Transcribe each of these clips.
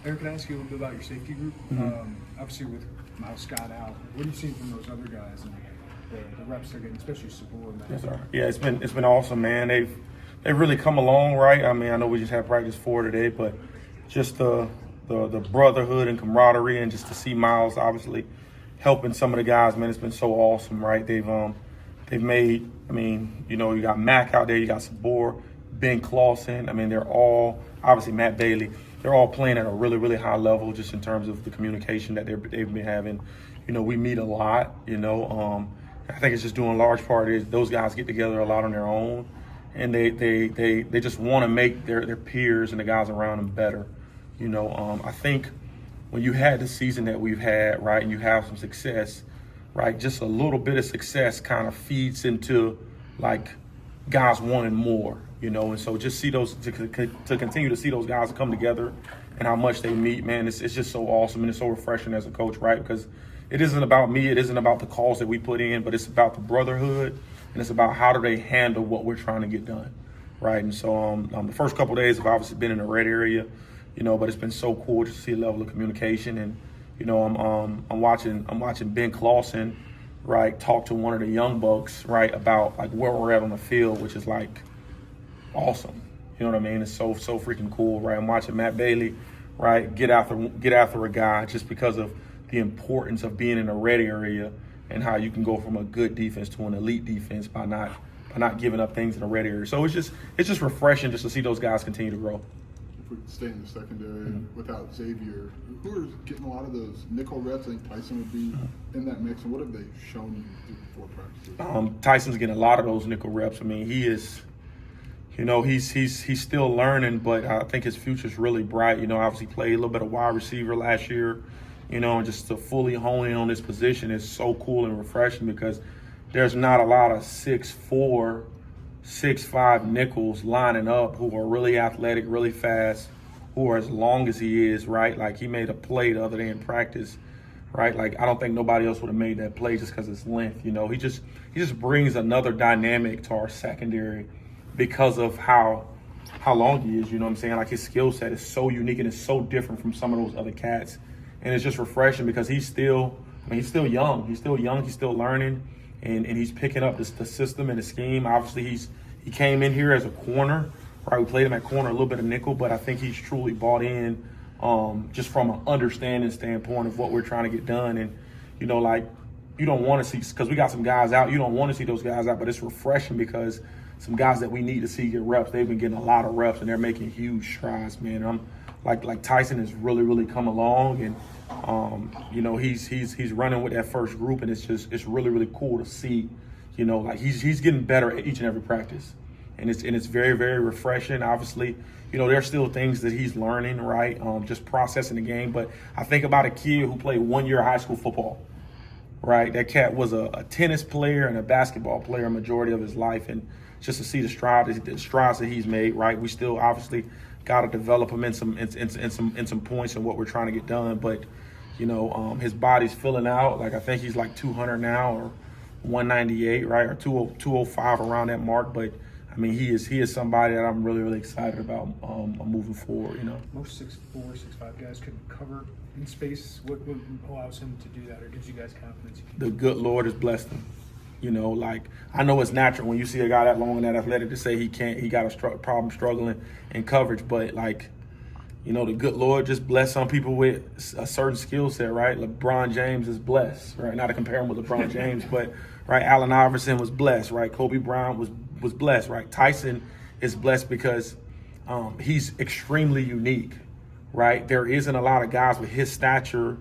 Eric, can I ask you a little bit about your safety group? Obviously, with Miles Scott out, what have you seen from those other guys and the reps they're getting, especially Sabor and that? Yes, sir. Yeah, it's been awesome, man. They've really come along, right? I mean, I know we just had practice 4 today, but just the brotherhood and camaraderie, and just to see Miles obviously helping some of the guys, man, it's been so awesome, right? They've made, I mean, you know, you got Mac out there, you got Sabor, Ben Clausen. I mean, they're all, obviously Matt Bailey, they're all playing at a really, really high level just in terms of the communication that they've been having. You know, we meet a lot, you know. I think it's just doing a large part is those guys get together a lot on their own, and they just want to make their peers and the guys around them better. You know, I think when you had the season that we've had, right, and you have some success, right, just a little bit of success kind of feeds into like guys wanting more, you know, and so just see those to continue to see those guys come together and how much they meet, man, it's just so awesome, and it's so refreshing as a coach, right? Because it isn't about me, it isn't about the calls that we put in, but it's about the brotherhood, and it's about how do they handle what we're trying to get done, right? And so the first couple of days have obviously been in the red area, you know, but it's been so cool to see a level of communication. And you know, I'm watching Ben Clausen, right, talk to one of the young bucks, right, about like where we're at on the field, which is like awesome. You know what I mean? It's so freaking cool, right? I'm watching Matt Bailey, right, get after a guy just because of the importance of being in a red area and how you can go from a good defense to an elite defense by not giving up things in the red area. So it's just refreshing just to see those guys continue to grow. If we stay in the secondary without Xavier, who are getting a lot of those nickel reps? I think Tyson would be in that mix. And what have they shown you before practices? Tyson's getting a lot of those nickel reps. I mean, he is, you know, he's still learning, but I think his future's really bright. You know, obviously played a little bit of wide receiver last year, you know, and just to fully hone in on this position is so cool and refreshing because there's not a lot of 6'4", 6'5" nickels lining up who are really athletic, really fast, who are as long as he is, right? Like he made a play the other day in practice, right? Like I don't think nobody else would have made that play just because of his length. You know, he just brings another dynamic to our secondary because of how long he is. You know what I'm saying? Like his skill set is so unique and it's so different from some of those other cats, and it's just refreshing because he's still young. He's still learning. And he's picking up the system and the scheme. Obviously, he came in here as a corner, right? We played him at corner, a little bit of nickel, but I think he's truly bought in just from an understanding standpoint of what we're trying to get done. And, you know, like you don't want to see, because we got some guys out, you don't want to see those guys out, but it's refreshing because some guys that we need to see get reps, they've been getting a lot of reps and they're making huge strides, man. I'm like Tyson has really come along, and you know, he's running with that first group, and it's really cool to see. You know, like he's getting better at each and every practice, and it's very refreshing. Obviously, you know, there's still things that he's learning, right? Just processing the game. But I think about a kid who played 1 year of high school football, right? That cat was a tennis player and a basketball player a majority of his life, and just to see the strides that he's made, right? We still obviously got to develop him in some points and what we're trying to get done, but you know, his body's filling out. Like I think he's like 200 now or 198, right, or 205 around that mark. But I mean, he is somebody that I'm really excited about moving forward. You know, Most 6'4", 6'5" guys couldn't cover in space. What allows him to do that, or gives you guys confidence? The good Lord has blessed him. You know, like I know it's natural when you see a guy that long and that athletic to say he got a problem struggling in coverage, but like, you know, the good Lord just blessed some people with a certain skill set, right? LeBron James is blessed, right? Not to compare him with LeBron James, but right, Allen Iverson was blessed, right? Kobe Bryant was blessed, right? Tyson is blessed because he's extremely unique, right? There isn't a lot of guys with his stature,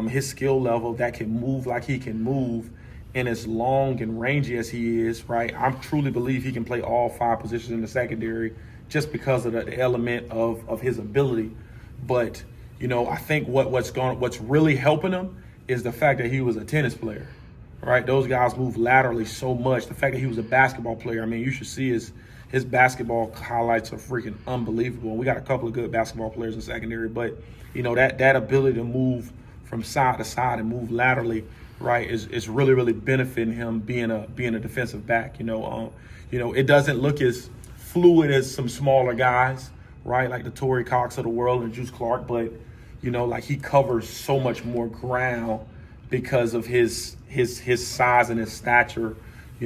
his skill level that can move like he can move, and as long and rangy as he is, right? I truly believe he can play all 5 positions in the secondary just because of the element of his ability. But, you know, I think what's really helping him is the fact that he was a tennis player, right? Those guys move laterally so much. The fact that he was a basketball player, I mean, you should see his basketball highlights are freaking unbelievable. We got a couple of good basketball players in secondary, but, you know, that ability to move from side to side and move laterally, right, is really benefiting him being a defensive back. You know, it doesn't look as fluid as some smaller guys, right? Like the Torrey Cox of the world and Juice Clark, but like he covers so much more ground because of his size and his stature,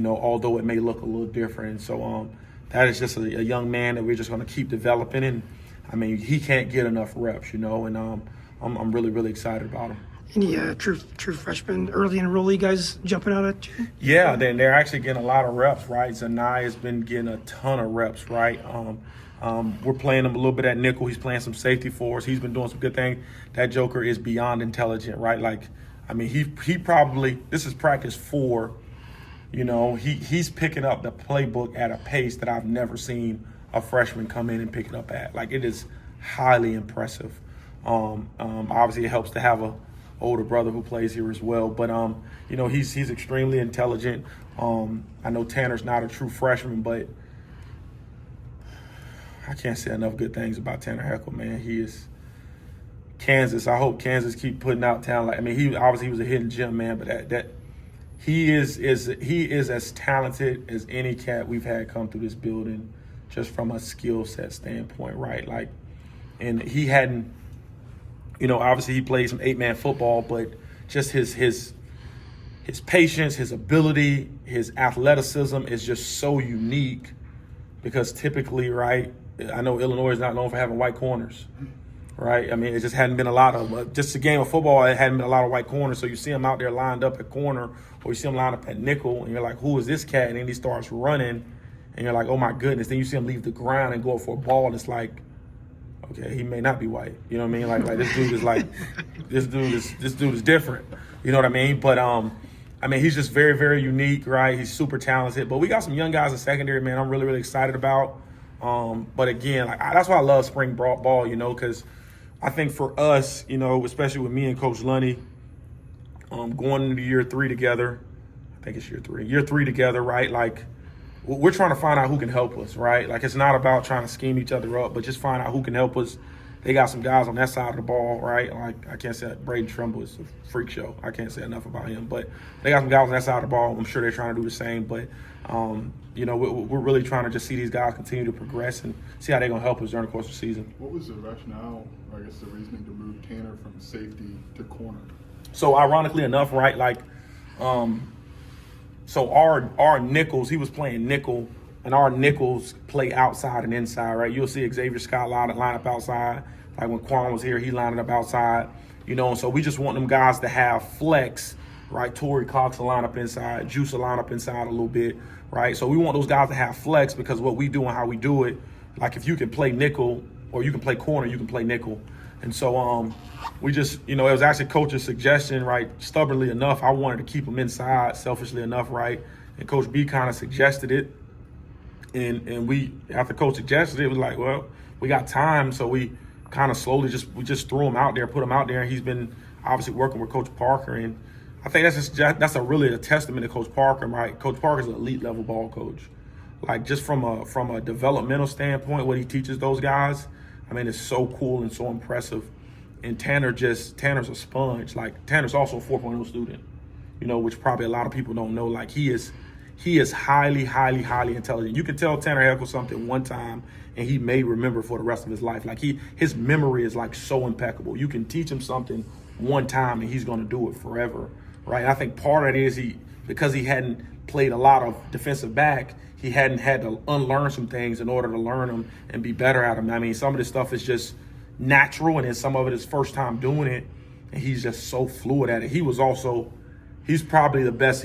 although it may look a little different. And so that is just a young man that we're just going to keep developing. And I mean, he can't get enough reps, and I'm really, really excited about him. Any true freshmen, early enrollee guys jumping out at you? Yeah, they're actually getting a lot of reps, right? Zanai has been getting a ton of reps, right? We're playing him a little bit at nickel. He's playing some safety for us. He's been doing some good things. That joker is beyond intelligent, right? Like, I mean, he probably, this is practice 4. He's picking up the playbook at a pace that I've never seen a freshman come in and pick it up at. Like, it is highly impressive. Obviously, it helps to have a older brother who plays here as well. But, he's extremely intelligent. I know Tanner's not a true freshman, but I can't say enough good things about Tanner Heckle, man. He is Kansas. I hope Kansas keep putting out talent. I mean, he was a hidden gem, man, but that he is as talented as any cat we've had come through this building, just from a skill set standpoint, right? Like, and he hadn't, obviously he played some 8-man football, but just his patience, his ability, his athleticism is just so unique because typically, right, I know Illinois is not known for having white corners, right? I mean, it just hadn't been a lot of, just a game of football, it hadn't been a lot of white corners. So you see him out there lined up at corner, or you see him lined up at nickel, and you're like, who is this cat? And then he starts running, and you're like, oh my goodness. Then you see him leave the ground and go for a ball, and it's like, okay, he may not be white. You know what I mean? Like this dude is like, this dude is different. You know what I mean? But I mean, he's just very, very unique, right? He's super talented. But we got some young guys in secondary, man. I'm really, really excited about. But again, that's why I love spring ball, because I think for us, especially with me and Coach Lunny, going into year 3 together, I think it's year 3 together, right? Like, we're trying to find out who can help us, right? Like, it's not about trying to scheme each other up, but just find out who can help us. They got some guys on that side of the ball, right? Like, I can't say that Braden Trimble is a freak show. I can't say enough about him. But they got some guys on that side of the ball. I'm sure they're trying to do the same. But, we're really trying to just see these guys continue to progress and see how they're going to help us during the course of the season. What was the rationale, or I guess the reasoning to move Tanner from safety to corner? So, ironically enough, right, like, so our nickels, he was playing nickel, and our nickels play outside and inside, right? You'll see Xavier Scott line up outside. Like when Quan was here, he lined up outside, and so we just want them guys to have flex, right? Torrey Cox will line up inside, Juice will line up inside a little bit, right? So we want those guys to have flex because what we do and how we do it, like if you can play nickel or you can play corner, you can play nickel. And so we just, it was actually Coach's suggestion, right? Stubbornly enough, I wanted to keep him inside, selfishly enough, right? And Coach B kind of suggested it. And we, after Coach suggested it, it was like, well, we got time, so we kind of slowly just threw him out there, put him out there, and he's been obviously working with Coach Parker. And I think that's really a testament to Coach Parker, right? Coach Parker's an elite level ball coach. Like just from a developmental standpoint, what he teaches those guys, I mean, it's so cool and so impressive. And Tanner's a sponge. Like Tanner's also a 4.0 student, which probably a lot of people don't know. Like he is highly, highly, highly intelligent. You can tell Tanner Heckle something one time and he may remember for the rest of his life. Like his memory is like so impeccable. You can teach him something one time and he's going to do it forever, right? And I think part of it is because he hadn't played a lot of defensive back, he hadn't had to unlearn some things in order to learn them and be better at them. I mean, some of this stuff is just natural, and then some of it is first time doing it, and he's just so fluid at it. He's probably the best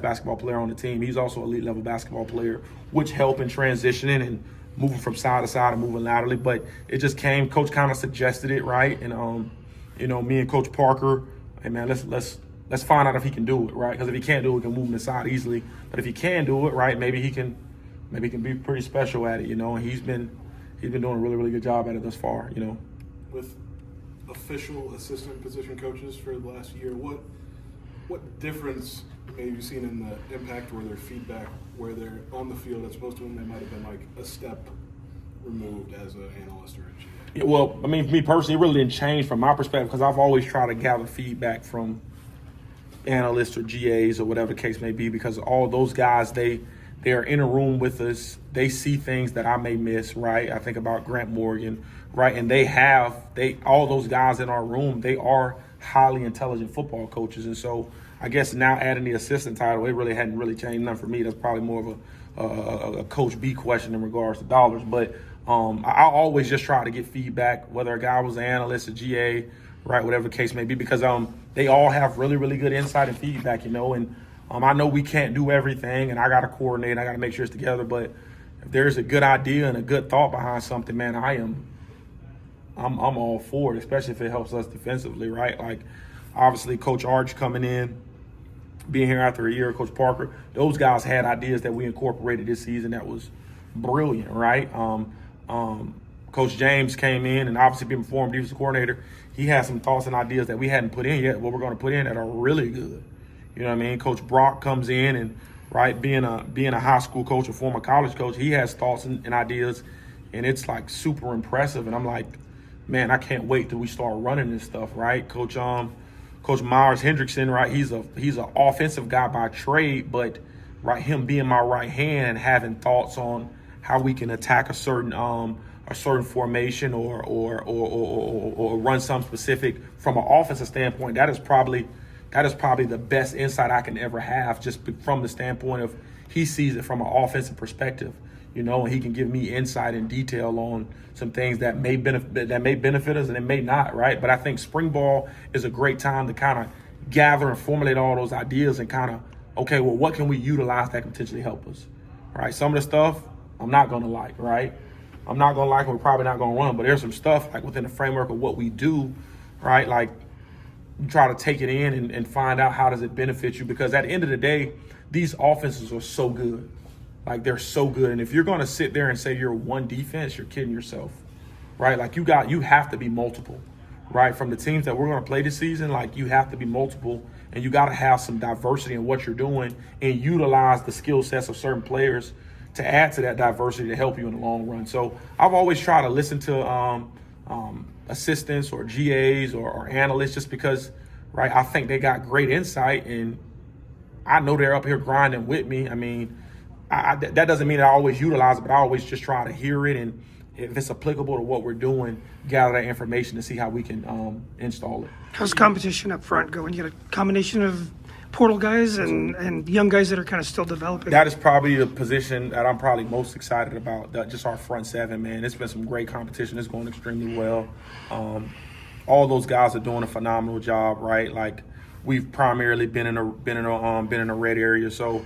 basketball player on the team. He's also an elite level basketball player, which helped in transitioning and moving from side to side and moving laterally. But it just came, Coach kind of suggested it, right? And me and Coach Parker, hey man, let's find out if he can do it, right? Because if he can't do it, we can move him inside easily. But if he can do it, right, maybe he can be pretty special at it, and he's been doing a really, really good job at it thus far, With official assistant position coaches for the last year, what difference have you seen in the impact or their feedback where they're on the field as opposed to when they might have been like a step removed as an analyst or a GA? Yeah, well, I mean, for me personally, it really didn't change from my perspective because I've always tried to gather feedback from analysts or GAs or whatever the case may be, because all those guys, they They're in a room with us. They see things that I may miss, right? I think about Grant Morgan, right? And all those guys in our room, they are highly intelligent football coaches. And so I guess now adding the assistant title, it really hadn't really changed nothing for me. That's probably more of a Coach B question in regards to dollars. But I always just try to get feedback, whether a guy was an analyst, a GA, right, whatever the case may be, because they all have really, really good insight and feedback, you know. And I know we can't do everything, and I got to coordinate. I got to make sure it's together. But if there's a good idea and a good thought behind something, man, I'm all for it, especially if it helps us defensively, right? Like, obviously, Coach Arch coming in, being here after a year, Coach Parker, those guys had ideas that we incorporated this season that was brilliant, right? Coach James came in, and obviously being former defensive coordinator, he had some thoughts and ideas that we hadn't put in yet, what we're going to put in that are really good. You know what I mean? Coach Brock comes in, and right, being a high school coach, a former college coach, he has thoughts and ideas, and it's like super impressive. And I'm like, man, I can't wait till we start running this stuff, right? Coach Myers Hendrickson, right? He's an offensive guy by trade, but right, him being my right hand, having thoughts on how we can attack a certain formation or run some specific from an offensive standpoint. That is probably the best insight I can ever have, just from the standpoint of he sees it from an offensive perspective, you know, and he can give me insight and detail on some things that may benefit us and it may not, right? But I think spring ball is a great time to kind of gather and formulate all those ideas and kind of, okay, well, what can we utilize that can potentially help us, right? Some of the stuff I'm not going to like, right? I'm not going to like, and we're probably not going to run, but there's some stuff like within the framework of what we do, right? Like, you try to take it in and find out how does it benefit you, because at the end of the day, these offenses are so good. Like, they're so good. And if you're going to sit there and say you're one defense, you're kidding yourself, right? Like, you have to be multiple, right? From the teams that we're going to play this season, like, you have to be multiple, and you got to have some diversity in what you're doing and utilize the skill sets of certain players to add to that diversity to help you in the long run. So I've always tried to listen to assistants or GAs or analysts, just because, right, I think they got great insight, and I know they're up here grinding with me. I mean, that doesn't mean I always utilize it, but I always just try to hear it, and if it's applicable to what we're doing, gather that information to see how we can install it. How's competition up front going? You got a combination of portal guys and young guys that are kind of still developing. That is probably the position that I'm probably most excited about, just our front seven, man. It's been some great competition. It's going extremely well. All those guys are doing a phenomenal job, right? Like, we've primarily been in a red area, so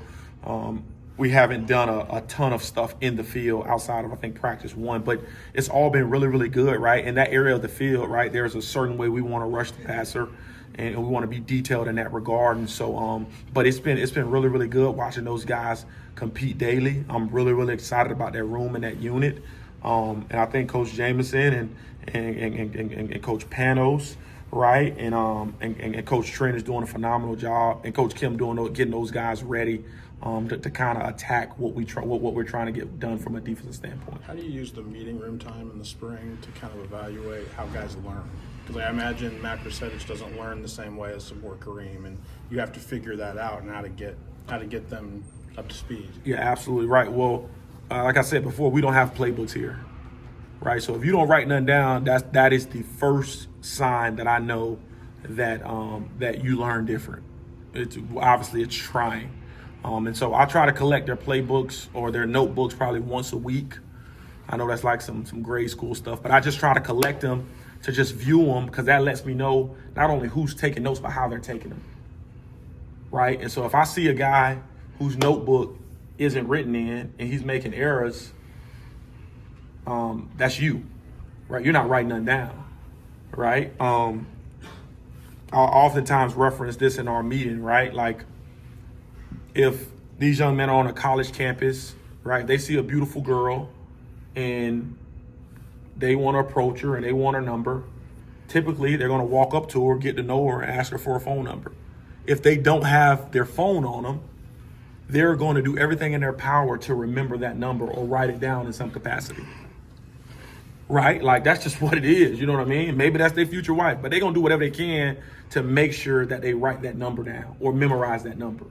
we haven't done a ton of stuff in the field outside of, I think, practice one, but it's all been really, really good, right? In that area of the field, right, there's a certain way we want to rush the passer, and we want to be detailed in that regard. And so, but it's been really, really good watching those guys compete daily. I'm really, really excited about that room and that unit. And I think Coach Jameson and Coach Panos, right, and Coach Trent is doing a phenomenal job, and Coach Kim getting those guys ready to kind of attack what we're trying to get done from a defensive standpoint. How do you use the meeting room time in the spring to kind of evaluate how guys learn? Because I imagine Matt Krasevich doesn't learn the same way as Sabor Kareem, and you have to figure that out and how to get them up to speed. Yeah, absolutely right. Well, like I said before, we don't have playbooks here, right? So if you don't write nothing down, that is the first sign that I know that that you learn different. It's trying. And so I try to collect their playbooks or their notebooks probably once a week. I know that's like some grade school stuff, but I just try to collect them to just view them, because that lets me know not only who's taking notes, but how they're taking them, right? And so if I see a guy whose notebook isn't written in and he's making errors, that's you, right? You're not writing nothing down, right? I'll oftentimes reference this in our meeting, right? Like, if these young men are on a college campus, right, they see a beautiful girl and they want to approach her and they want her number, typically they're going to walk up to her, get to know her, and ask her for a phone number. If they don't have their phone on them, they're going to do everything in their power to remember that number or write it down in some capacity. Right? Like, that's just what it is. You know what I mean? Maybe that's their future wife, but they're going to do whatever they can to make sure that they write that number down or memorize that number.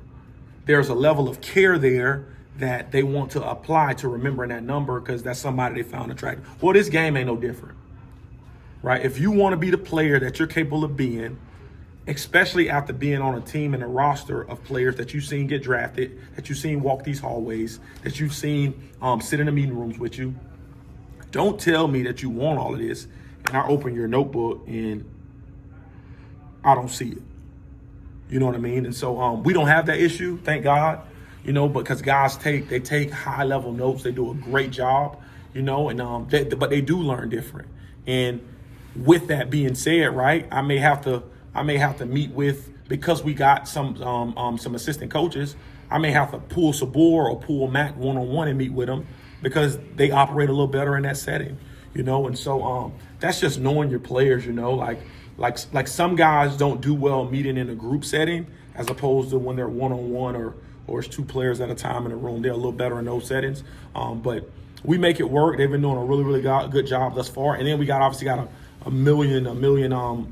There's a level of care there that they want to apply to remembering that number because that's somebody they found attractive. Well, this game ain't no different, right? If you want to be the player that you're capable of being, especially after being on a team and a roster of players that you've seen get drafted, that you've seen walk these hallways, that you've seen sit in the meeting rooms with you, don't tell me that you want all of this and I open your notebook and I don't see it. You know what I mean? And so we don't have that issue, thank God, you know, because guys take high level notes. They do a great job, you know, and but they do learn different. And with that being said, right, I may have to meet with, because we got some assistant coaches, I may have to pull Sabor or pull Mac one-on-one and meet with them because they operate a little better in that setting, you know. And so that's just knowing your players, you know, like some guys don't do well meeting in a group setting as opposed to when they're one-on-one or it's two players at a time in a room. They're a little better in those settings. But we make it work. They've been doing a really good job thus far. And then we obviously got a million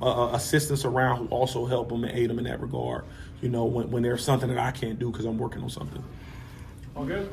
assistants around who also help them and aid them in that regard, you know, when there's something that I can't do because I'm working on something. All good?